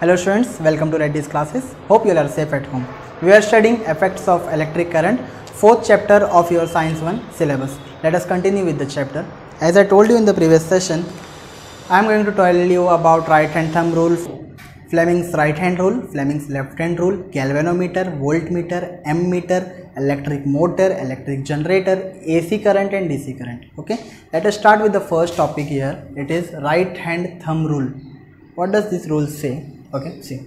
Hello students, welcome to Reddy's classes. Hope you all are safe at home. We are studying effects of electric current, 4th chapter of your Science 1 syllabus. Let us continue with the chapter. As I told you in the previous session, I am going to tell you about right hand thumb rule, Fleming's right hand rule, Fleming's left hand rule, galvanometer, voltmeter, ammeter, electric motor, electric generator, AC current and DC current. Okay, let us start with the first topic here. It is right hand thumb rule. What does this rule say? Okay, see.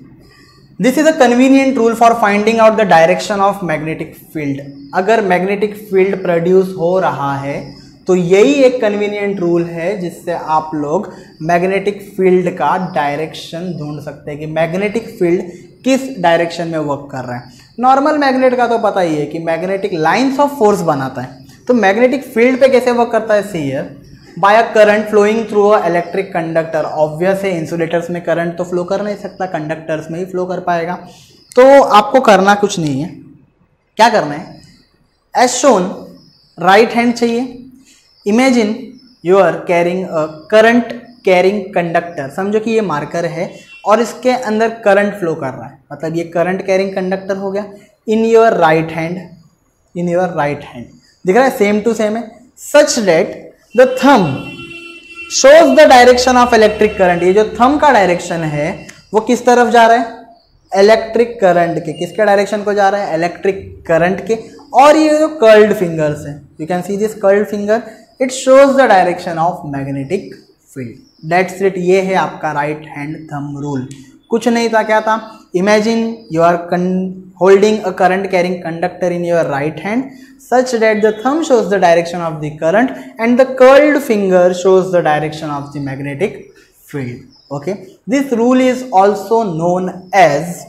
This is a convenient rule for finding out the direction of magnetic field. अगर magnetic field produce हो रहा है तो यही एक convenient rule है जिससे आप लोग magnetic field का direction ढूंढ सकते हैं कि magnetic field किस direction में work कर रहा है. Normal magnet का तो पता ही है कि magnetic lines of force बनाता है. तो magnetic field पे कैसे work करता है? See here. By a current flowing through a electric conductor. Obvious है इंसुलेटर्स में करंट तो फ्लो कर नहीं सकता, कंडक्टर्स में ही फ्लो कर पाएगा. तो आपको करना कुछ नहीं है. क्या करना है? एज शोन राइट हैंड चाहिए. Imagine you are carrying a current carrying conductor. समझो कि ये मार्कर है और इसके अंदर करंट फ्लो कर रहा है, मतलब ये करंट कैरिंग कंडक्टर हो गया. In your right hand, in your right hand दिख रहा है, सेम टू सेम है. सच date the thumb shows the direction of electric current. ये जो thumb का डायरेक्शन है वो किस तरफ जा रहा है? इलेक्ट्रिक करंट के. किसके डायरेक्शन को जा रहा है? इलेक्ट्रिक करंट के. और ये जो कर्ल्ड फिंगर्स है, you can see this curled finger, it shows the direction of magnetic field. That's it. ये है आपका राइट हैंड थंब रूल. कुछ नहीं था. क्या था? Imagine you are holding a current carrying conductor in your right hand such that the thumb shows the direction of the current and the curled finger shows the direction of the magnetic field. Okay, this rule is also known as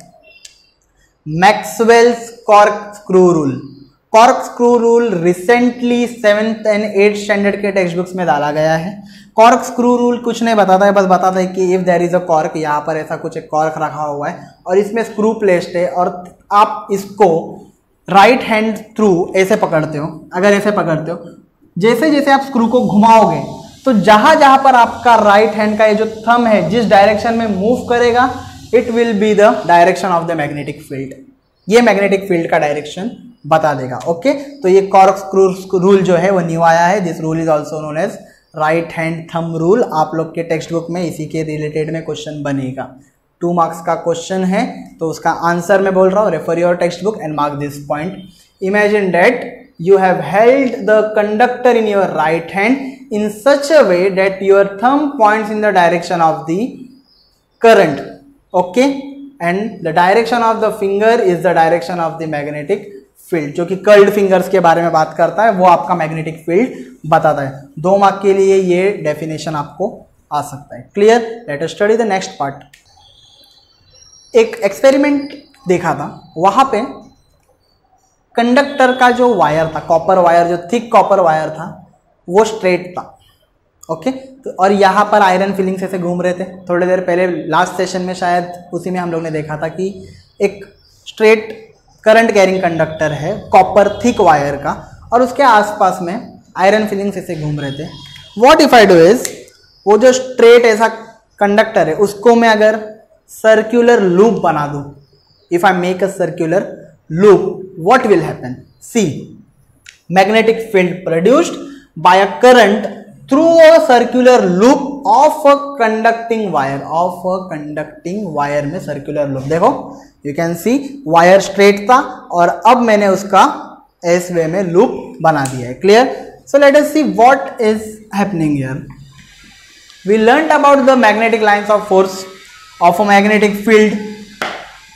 Maxwell's corkscrew rule. corkscrew rule recently 7th and 8th standard के text books में डाला गया है. corkscrew rule कुछ नहीं बताता है, बस बताता है कि if there is a cork, यहाँ पर ऐसा कुछ एक कॉर्क रखा हुआ है और इसमें स्क्रू प्लेस्ड है और आप इसको राइट हैंड थ्रू ऐसे पकड़ते हो. अगर ऐसे पकड़ते हो, जैसे जैसे आप स्क्रू को घुमाओगे तो जहां जहां पर आपका राइट हैंड का ये जो थंब है जिस डायरेक्शन में मूव करेगा, it will be the direction of the magnetic field. ये मैग्नेटिक फील्ड का डायरेक्शन बता देगा. ओके, तो ये कॉर्कस्क्रू रूल जो है वो न्यू आया है. This rule is also known as right hand thumb rule. आप लोग के टेक्स्ट बुक में इसी के रिलेटेड में क्वेश्चन बनेगा. 2 मार्क्स का क्वेश्चन है तो उसका आंसर मैं बोल रहा हूँ. Refer your text book and mark this point. Imagine that you have held the conductor in your right hand in such a way that your thumb points in the direction of the current. Okay, and the direction of the finger is the direction of the magnetic field. जो कि curled fingers के बारे में बात करता है, वो आपका magnetic field बताता है. 2 मार्क के लिए ये definition आपको आ सकता है. Clear? Let us study the next part. एक एक्सपेरिमेंट देखा था, वहां पे कंडक्टर का जो वायर था, कॉपर वायर, जो थिक कॉपर वायर था, वो स्ट्रेट था. ओके, तो और यहाँ पर आयरन फिलिंग्स ऐसे घूम रहे थे. थोड़ी देर पहले लास्ट सेशन में शायद उसी में हम लोग ने देखा था कि एक स्ट्रेट करंट कैरिंग कंडक्टर है कॉपर थिक वायर का और उसके आसपास में आयरन फिलिंग्स ऐसे घूम रहे थे. What if I do is, वो जो स्ट्रेट ऐसा कंडक्टर है उसको मैं अगर सर्क्यूलर लूप बना दूं, if I make a circular loop, what will happen? See, magnetic field produced by a current through a circular loop of a conducting wire. Of a conducting wire में circular loop. देखो, you can see wire straight था और अब मैंने उसका इस वे में loop बना दिया है. Clear? So let us see what is happening here. We learnt about the magnetic lines of force of a magnetic field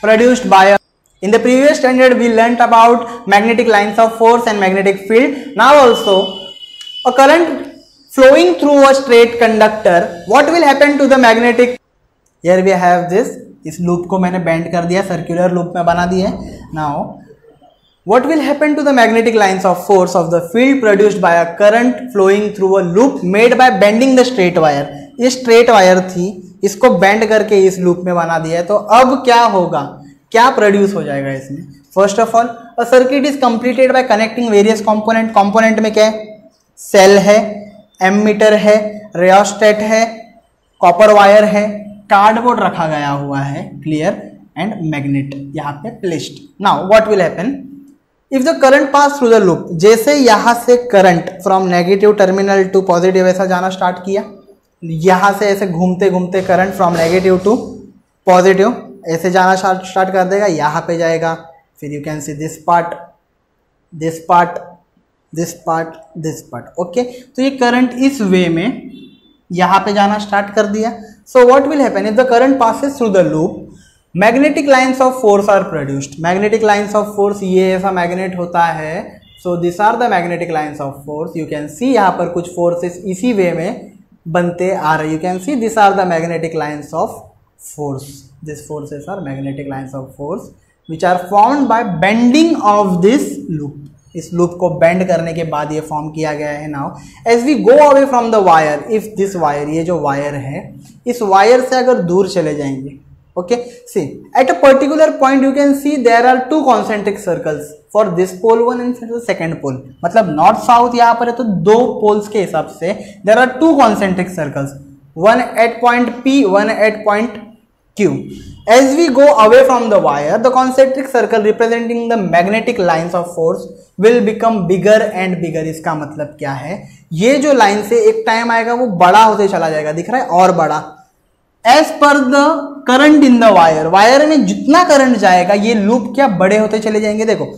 produced by a In the previous standard, we learnt about magnetic lines of force and magnetic field. Now also, a current flowing through a straight conductor, what will happen to the magnetic? Here we have this. इस loop को मैंने bend कर दिया, circular loop में बना दिया. Now, what will happen to the magnetic lines of force of the field produced by a current flowing through a loop made by bending the straight wire? ये straight wire थी, इसको bend करके इस loop में बना दिया है. तो अब क्या होगा? क्या प्रोड्यूस हो जाएगा इसमें? First of all, a circuit is completed by connecting various component. Component में क्या है? सेल है, एमीटर है, रियोस्टेट है, कॉपर वायर है, कार्डबोर्ड रखा गया हुआ है, क्लियर, एंड मैग्नेट यहाँ पे placed. Now what will happen if the current pass through the loop, जैसे यहाँ से current from negative terminal to positive ऐसा जाना स्टार्ट किया, यहाँ से ऐसे घूमते घूमते current from negative to positive ऐसे जाना स्टार्ट कर देगा, यहाँ पे जाएगा, फिर you can see this part, this part, this part, this part, okay. तो ये करंट इस वे में यहाँ पे जाना स्टार्ट कर दिया। So what will happen if the current passes through the loop, magnetic lines of force are produced. Magnetic lines of force, ये ऐसा मैग्नेट होता है, so this are the magnetic lines of force. You can see यहाँ पर कुछ forces इसी वे में बनते आ रहे, you can see this are the magnetic lines of force, this forces are magnetic lines of force which are formed by bending of this loop. इस loop को बेंड करने के बाद ये फॉर्म किया गया है। Now as we go away from the wire, if this wire, ये जो वायर है, इस वायर से अगर दूर चले जाएंगे, okay, see at a particular point you can see there are two concentric circles for this pole one and for the second pole. मतलब नॉर्थ साउथ यहाँ पर है तो दो पोल्स के हिसाब से there are two concentric circles, one at point P, one at point Q. As we go away from the wire, the concentric circle representing the magnetic lines of force will become bigger and bigger. इसका मतलब क्या है, ये जो line से एक time आएगा वो बड़ा होते चला जाएगा, दिख रहा है, और बड़ा। As per the current in the wire, wire में जितना करंट जाएगा ये लूप क्या बड़े होते चले जाएंगे। देखो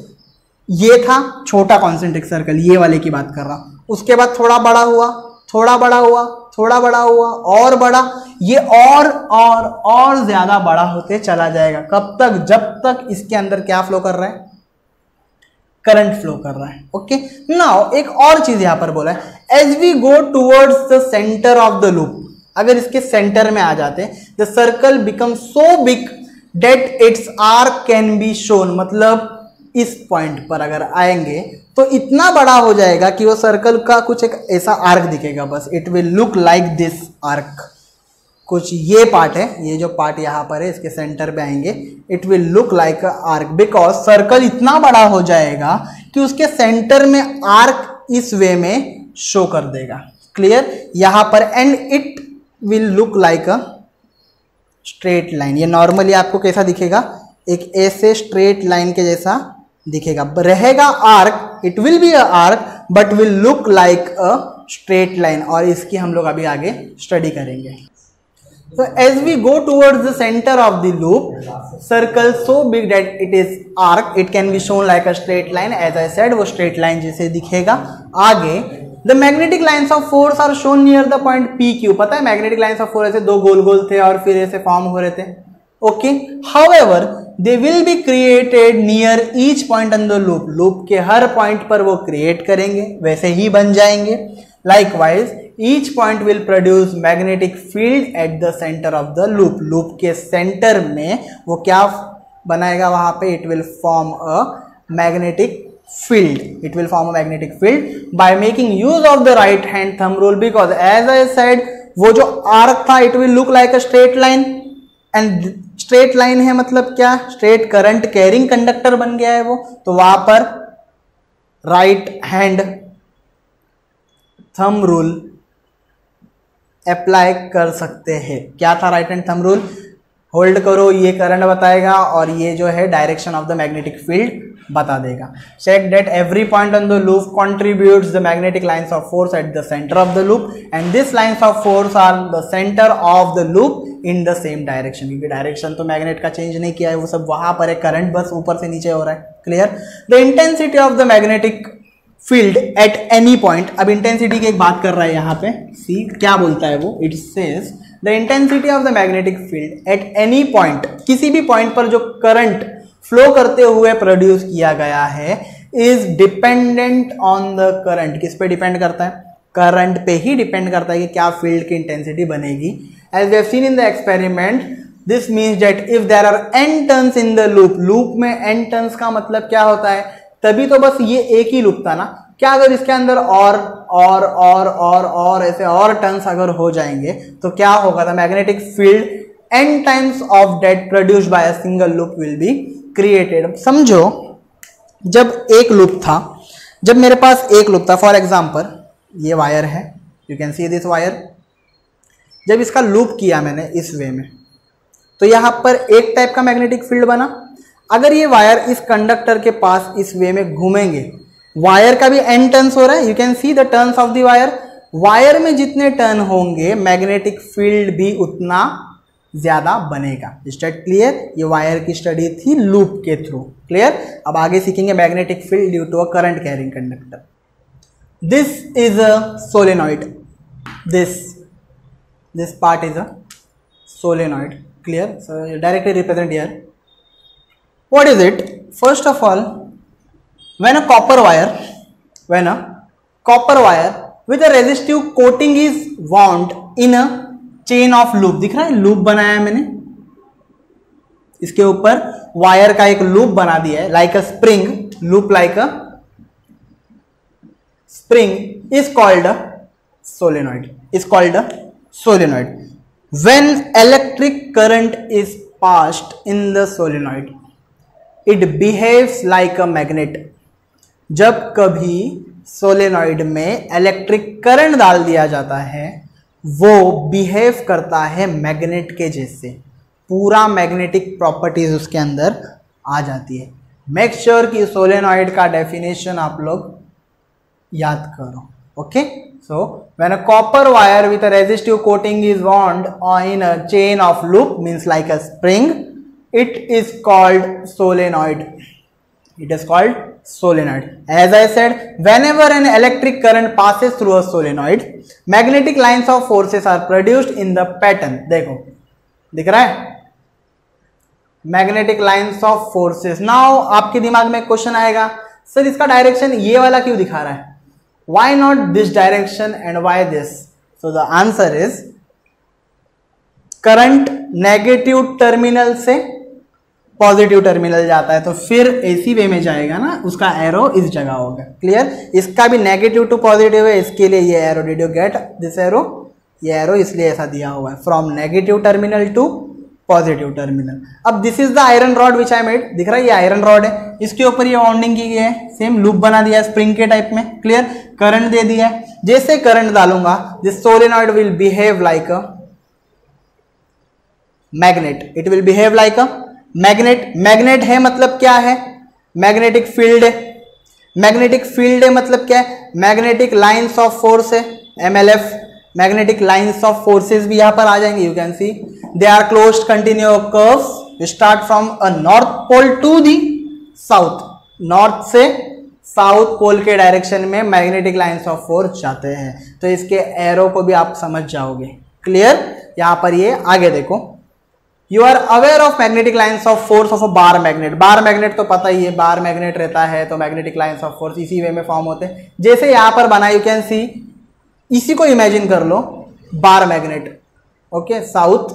ये था छोटा कॉन्सेंट्रिक सर्कल, ये वाले की बात कर रहा हूं, उसके बाद थोड़ा बड़ा हुआ, थोड़ा बड़ा हुआ, थोड़ा बड़ा हुआ, और बड़ा, ये और ज्यादा बड़ा होते चला जाएगा। कब तक, जब तक इसके अंदर क्या फ्लो कर रहा है, करंट फ्लो कर रहा है, ओके। नाउ एक और चीज यहां पर बोला है, as we go towards the centre of the loop, अगर इसके सेंटर में आ जाते, the circle become so big that its arc can be shown. मतलब इस पॉइंट पर अगर आएंगे तो इतना बड़ा हो जाएगा कि वो सर्कल का कुछ एक ऐसा आर्क दिखेगा, बस it will look like this arc. कुछ ये पार्ट है, ये जो पार्ट यहाँ पर है, इसके सेंटर पे आएंगे, it will look like a arc, because circle इतना बड़ा हो जाएगा कि उसके सेंटर में आर्क इस वे में शो कर देगा, क्लियर, यहाँ पर, and it will look like a straight line. ये नॉर्मली आपको कैसा दिखेगा, एक ऐसे स्ट्रेट लाइन के जैसा दिखेगा, रहेगा arc, it will be a arc but will look like a straight line, और इसकी हम लोग अभी आगे स्टडी करेंगे। So as we go towards the center of the loop, circle so big that it is arc, it can be shown like a straight line. As I said, वो straight line जैसे दिखेगा। आगे the magnetic lines of force are shown near the point PQ। पता है magnetic lines of force ऐसे दो गोल गोल थे और फिर ऐसे फॉर्म हो रहे थे, okay. However, they will be created near each point on the loop। Loop के हर पॉइंट पर वो क्रिएट करेंगे, वैसे ही बन जाएंगे। Likewise, each point will produce magnetic field at the center of the loop। Loop के सेंटर में वो क्या बनाएगा वहां पे, it will form a magnetic field, it will form a magnetic field by making use of the right hand thumb rule, because as I said, वो जो arc था it will look like a straight line, and straight line है मतलब क्या, straight current carrying conductor बन गया है वो, तो वहां पर right hand thumb rule apply कर सकते हैं। क्या था right hand thumb rule, hold करो, ये करंट बताएगा और ये जो है direction of the magnetic field बता देगा। Check that every point on the loop contributes the magnetic lines of force at the centre of the loop, and this lines of force are the centre of the loop in the same direction. क्योंकि direction तो magnet का change नहीं किया है, वो सब वहां पर है, करंट बस ऊपर से नीचे हो रहा है, clear. The intensity of the magnetic field at any point, अब इंटेंसिटी की एक बात कर रहा है यहाँ पे, सी क्या बोलता है वो, it says the intensity of the magnetic field at any point, किसी भी पॉइंट पर जो करंट फ्लो करते हुए प्रोड्यूस किया गया है, is dependent on the current. किस पे डिपेंड करता है, करंट पे ही डिपेंड करता है कि क्या फील्ड की इंटेंसिटी बनेगी। As we have seen in the experiment, this means that if there are n turns in the loop, loop में n टर्न्स का मतलब क्या होता है, तभी तो बस ये एक ही लूप था ना, क्या अगर इसके अंदर और ऐसे और टर्न्स अगर हो जाएंगे तो क्या होगा, the magnetic field n times of that produced by a single loop will be created. समझो जब एक लूप था, जब मेरे पास एक लूप था, फॉर एग्जांपल ये वायर है, you can see this wire, जब इसका लूप किया मैंने इस वे में, तो यहां पर एक टाइप का मैग्नेटिक फील्ड बना। अगर ये वायर इस कंडक्टर के पास इस वे में घूमेंगे, वायर का भी एन टर्न्स हो रहा है, you can see the turns of the wire. Wire में जितने टर्न होंगे मैग्नेटिक फील्ड भी उतना ज्यादा बनेगा। State clear? ये वायर की स्टडी थी लूप के थ्रू। क्लियर? अब आगे सीखेंगे magnetic field due to a current carrying conductor. This is a solenoid, this part is a solenoid. Clear? So directly represent here. What is it? First of all, when a copper wire with a resistive coating is wound in a chain of loop, दिख रहा है loop बनाया है मैंने, इसके ऊपर wire का एक लूप बना दिया है, like a spring loop, like a spring is called a solenoid. When electric current is passed in the solenoid, it behaves like a magnet. जब कभी सोलेनॉइड में इलेक्ट्रिक करंट डाल दिया जाता है, वो बिहेव करता है मैग्नेट के जैसे, पूरा मैग्नेटिक प्रॉपर्टीज उसके अंदर आ जाती है। मेक श्योर कि सोलेनॉइड का डेफिनेशन आप लोग याद करो। Okay, so when a copper wire with a resistive coating is wound in a chain of loop, means like a spring, it is called solenoid. It is called solenoid. As I said, whenever an electric current passes through a solenoid, magnetic lines of forces are produced in the pattern. देखो दिख रहा है magnetic lines of forces. Now आपके दिमाग में question आएगा, sir इसका direction ये वाला क्यों दिखा रहा है? Why not this direction and why this? So the answer is current negative terminal से पॉजिटिव टर्मिनल जाता है तो फिर ऐसी वे में जाएगा ना, उसका एरो इस जगह होगा। क्लियर? इसका भी नेगेटिव टू पॉजिटिव है, इसके लिए ये arrow, did you get this arrow? ये एरो इसलिए ऐसा दिया हुआ है, from negative terminal to positive terminal. अब this is the iron rod which I made, दिख रहा है ये आयरन रॉड है, इसके ऊपर ये वाउंडिंग की गई है, सेम लूप बना दिया है स्प्रिंग के टाइप में। क्लियर? करंट दे दिया है, जैसे करंट डालूंगा this solenoid will behave like a magnet, it will behave like a magnet. Magnet है मतलब क्या है? मैग्नेटिक फील्ड है। मैग्नेटिक फील्ड है मतलब क्या है? मैग्नेटिक लाइंस ऑफ फोर्स है, MLF। Magnetic lines of forces भी यहां पर आ जाएंगे, you can see they are closed continuous curves start from a north pole to the south. North से साउथ पोल के डायरेक्शन में मैग्नेटिक लाइंस ऑफ फोर्स जाते हैं, तो इसके एरो को भी आप समझ जाओगे। क्लियर? यहां पर ये आगे देखो, you are aware of magnetic lines of force of a bar magnet. Bar magnet तो पता ही है, बार मैग्नेट रहता है तो मैग्नेटिक लाइंस ऑफ फोर्स इसी वे में फॉर्म होते हैं, जैसे यहां पर बना, यू कैन सी, इसी को इमेजिन कर लो bar magnet. Okay, south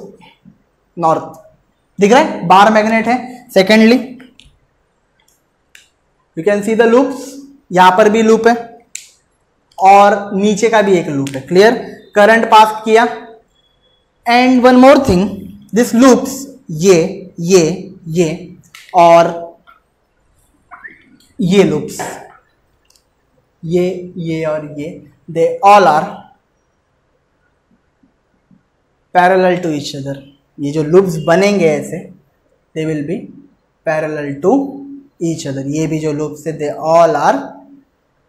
north दिख रहा है, बार मैग्नेट है। Secondly you can see the loops, यहां पर भी लूप है और नीचे का भी एक लूप है। क्लियर? करंट पास किया and one more thing, this loops, ये और ये लूप्स, ये और ये, they all are parallel to each other. ये जो लूप्स बनेंगे ऐसे, they will be parallel to each other. ये भी जो लूप्स है, they all are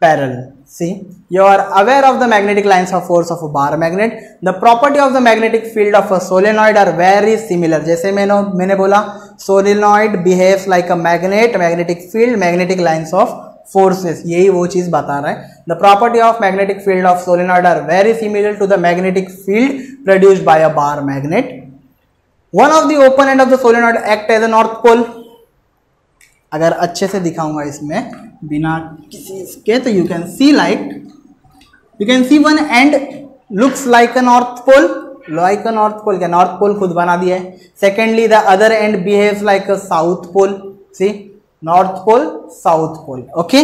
parallel. See, you are aware of the magnetic lines of force of a bar magnet. The property of the magnetic field of a solenoid are very similar. जैसे मैंने बोला solenoid behaves like a magnet, magnetic field, magnetic lines of forces, यही वो चीज बता रहा है। The property of magnetic field of solenoid are very similar to the magnetic field produced by a bar magnet. One of the open end of the solenoid act as a north pole. अगर अच्छे से दिखाऊंगा इसमें बिना किसी इसके, तो you can see one end looks like a north pole, like a north pole. क्या नॉर्थ पोल खुद बना दिया है। Secondly the other end behaves like a south pole. See, north pole, south pole. Okay,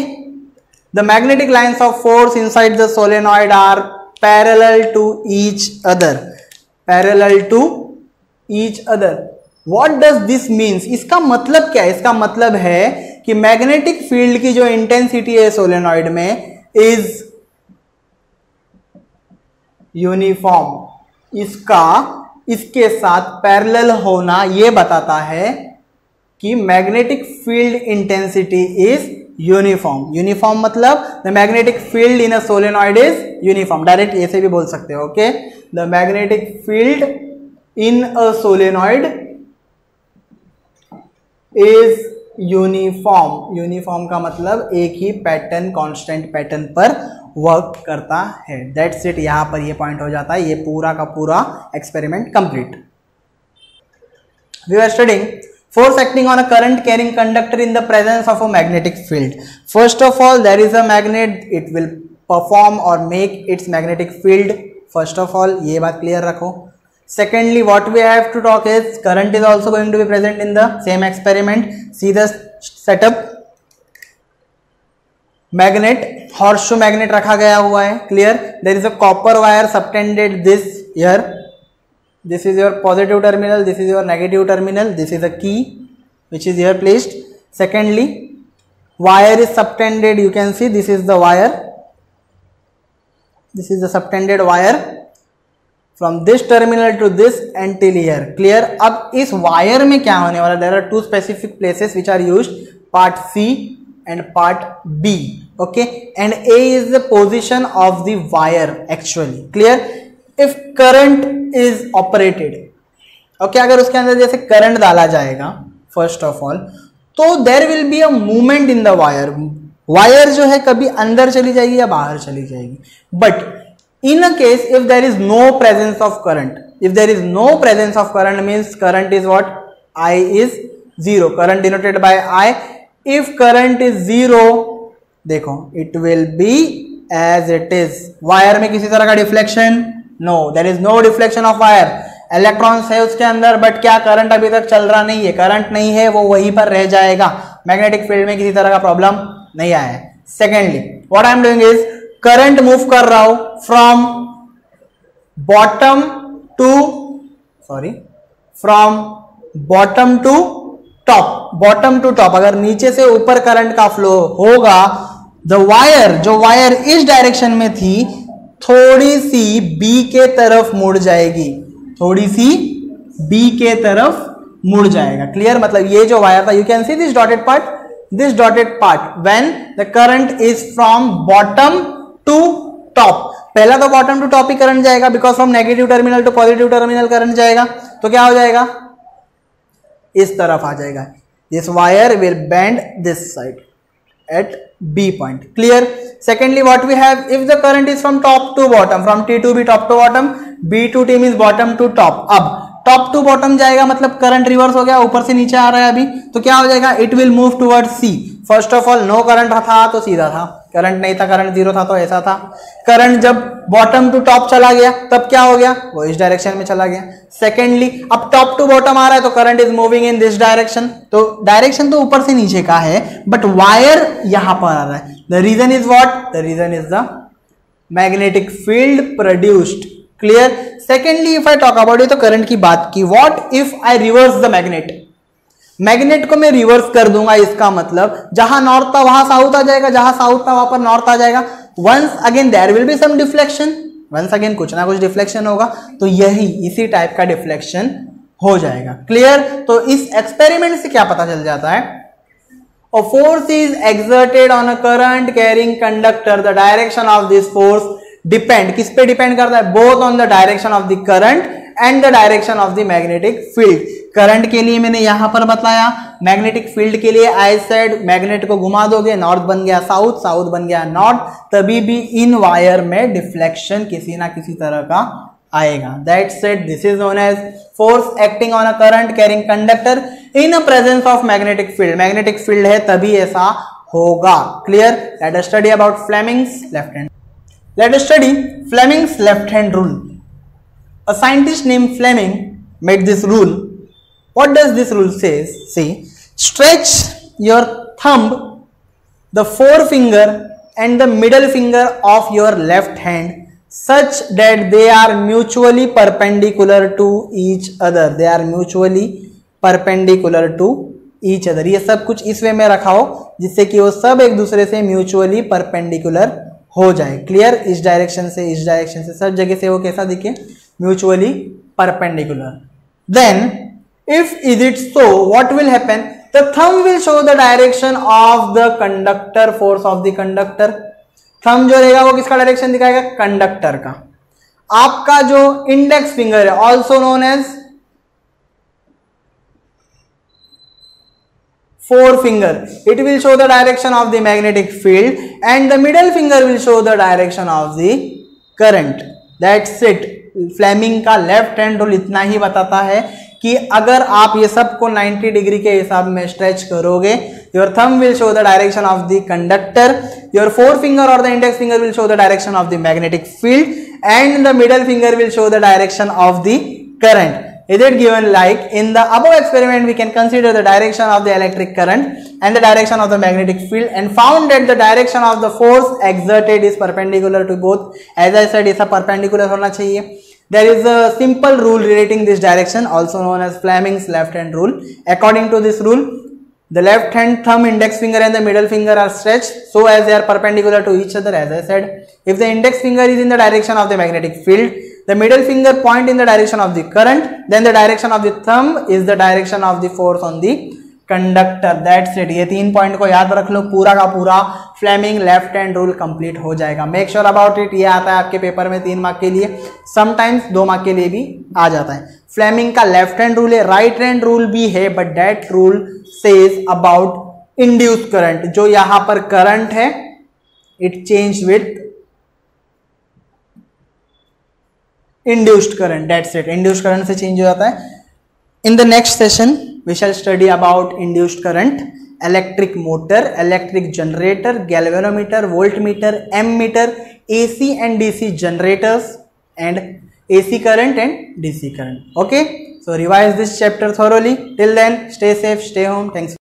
the magnetic lines of force inside the solenoid are parallel to each other, parallel to each other. What does this means? इसका मतलब क्या है? इसका मतलब है कि magnetic field की जो इंटेंसिटी है सोलेनॉइड में इज यूनिफॉर्म, इसका इसके साथ पैरेलल होना ये बताता है कि magnetic field intensity is uniform. Uniform मतलब the magnetic field in a solenoid is uniform, direct ऐसे भी बोल सकते हो। Okay, the magnetic field in a solenoid is uniform. Uniform का मतलब एक ही पैटर्न, कांस्टेंट पैटर्न पर वर्क करता है। दैट्स इट, यहां पर ये पॉइंट हो जाता है। ये पूरा का पूरा experiment complete. We are studying force acting on a current carrying conductor in the presence of a magnetic field. First of all, there is a magnet, it will perform or make its magnetic field. First of all, ये बात clear रखो। Secondly, what we have to talk is current is also going to be present in the same experiment. See the setup. Magnet, horseshoe magnet रखा गया हुआ है, clear? There is a copper wire subtended this here. This is your positive terminal, this is your negative terminal, this is a key which is here placed. Secondly, wire is subtended, you can see this is the wire, this is the subtended wire from this terminal to this until here, clear? अब इस wire में क्या होने वाला, there are two specific places which are used, part C and part B, okay, and A is the position of the wire actually, clear? If current is operated, okay, अगर उसके अंदर जैसे करंट डाला जाएगा फर्स्ट ऑफ ऑल, तो there will be a movement in the wire. Wire जो है कभी अंदर चली जाएगी या बाहर चली जाएगी। But in a case if there is no presence of current, if there is no presence of current means current is what, I is zero, current denoted by I. If current is zero, देखो it will be as it is. Wire में किसी तरह का deflection, no, there is no deflection of wire. Electrons है उसके अंदर, but क्या current अभी तक चल रहा नहीं है, करंट नहीं है, वो वहीं पर रह जाएगा। मैग्नेटिक फील्ड में किसी तरह का प्रॉब्लम नहीं आया है। Secondly what I am doing is current move कर रहा हूं from bottom to top, bottom to top. अगर नीचे से ऊपर करंट का फ्लो होगा, द वायर, जो वायर इस डायरेक्शन में थी, थोड़ी सी बी के तरफ मुड़ जाएगी, थोड़ी सी बी के तरफ मुड़ जाएगा, क्लियर? मतलब ये जो वायर था, you can see this dotted part when the current is from bottom to top. पहला तो बॉटम टू टॉप ही करंट जाएगा, because from negative terminal to positive terminal current जाएगा, तो क्या हो जाएगा, इस तरफ आ जाएगा। This wire will bend this side at B point, clear? Secondly, what we have, if the current is from top to bottom, from T to B, top to bottom, B to T means bottom to top. अब top to bottom जाएगा मतलब current reverse हो गया, ऊपर से नीचे आ रहा है अभी, तो क्या हो जाएगा, it will move towards C. First of all know current था तो सीधा था, करंट नहीं था, करंट जीरो था तो ऐसा था। करंट जब बॉटम टू टॉप चला गया तब क्या हो गया, वो इस डायरेक्शन में चला गया। सेकेंडली अब टॉप टू बॉटम आ रहा है तो current is moving in this direction, तो डायरेक्शन तो ऊपर से नीचे का है, बट वायर यहां पर आ रहा है। The reason is what, the reason is the magnetic field produced, clear? Secondly if I talk about ये तो करंट की बात की, what if I reverse the magnet, magnet को मैं रिवर्स कर दूंगा, इसका मतलब जहां नॉर्थ था वहां साउथ आ जाएगा, जहां साउथ था वहां पर नॉर्थ आ जाएगा। Once again there will be some deflection, once again कुछ ना कुछ डिफ्लेक्शन होगा, तो यही इसी टाइप का डिफ्लेक्शन हो जाएगा, क्लियर? तो इस एक्सपेरिमेंट से क्या पता चल जाता है, a force is exerted on a current carrying conductor, the direction of this force depend, किस पे डिपेंड करता है, both on the direction of the current and the direction of the magnetic field। Current के लिए मैंने यहां पर बताया, मैग्नेटिक फील्ड के लिए आई सेड मैग्नेट को घुमा दोगे, नॉर्थ बन गया साउथ, साउथ बन गया नॉर्थ, तभी भी इन वायर में डिफ्लेक्शन किसी ना किसी तरह का आएगा। That's it, this is known as force acting on a current carrying conductor in a presence of magnetic field. Magnetic field है तभी ऐसा होगा, clear? Let us study about Fleming's left hand, let us study Fleming's left hand rule. A scientist named Fleming made this rule. What does this rule say? See, stretch your thumb, the forefinger and the middle finger of your left hand such that they are mutually perpendicular to each other. They are mutually perpendicular to each other. ये सब कुछ इस वे में रखा हो जिससे कि वो सब एक दूसरे से म्यूचुअली परपेंडिकुलर हो जाए, क्लियर? इस डायरेक्शन से सब जगह से वो कैसा दिखे, mutually perpendicular. Then if is it so, what will happen? The thumb will show the direction of the conductor force of the conductor. Thumb जो रहेगा वो किसका डायरेक्शन दिखाएगा? कंडक्टर का. आपका जो इंडेक्स फिंगर है, also known as forefinger, it will show the direction of the magnetic field, and the middle finger will show the direction of the current. That's it. Fleming का left hand rule इतना ही बताता है कि अगर आप ये सब को 90 डिग्री के हिसाब में स्ट्रेच करोगे, your thumb will show the direction of the conductor, your four finger और the index finger will show the direction of the magnetic field, and the middle finger will show the direction of the current. Is it given like in the above experiment we can consider the direction of the electric current and the direction of the magnetic field and found that the direction of the force exerted is perpendicular to both. As I said, इसका perpendicular होना चाहिए. There is a simple rule relating this direction, also known as Fleming's left hand rule. According to this rule, the left hand thumb, index finger and the middle finger are stretched so as they are perpendicular to each other. As I said, if the index finger is in the direction of the magnetic field, the middle finger point in the direction of the current, then the direction of the thumb is the direction of the force on the conductor. That's it. ये 3 point को याद रख लो, पूरा का पूरा Fleming left hand rule complete हो जाएगा. Make sure about it. ये आता है आपके पेपर में 3 मार्क के लिए, समटाइम्स 2 मार्क के लिए भी आ जाता है. फ्लेमिंग का लेफ्ट हैंड रूल है, राइट हैंड रूल भी है, but that rule says about induced current. जो यहां पर करंट है, it change with induced current. That's it. Induced current से change हो जाता है. In the next session we shall study about induced current, electric motor, electric generator, galvanometer, voltmeter, ammeter, AC and DC generators, and AC current and DC current. Okay, so revise this chapter thoroughly. Till then, stay safe, stay home. Thanks.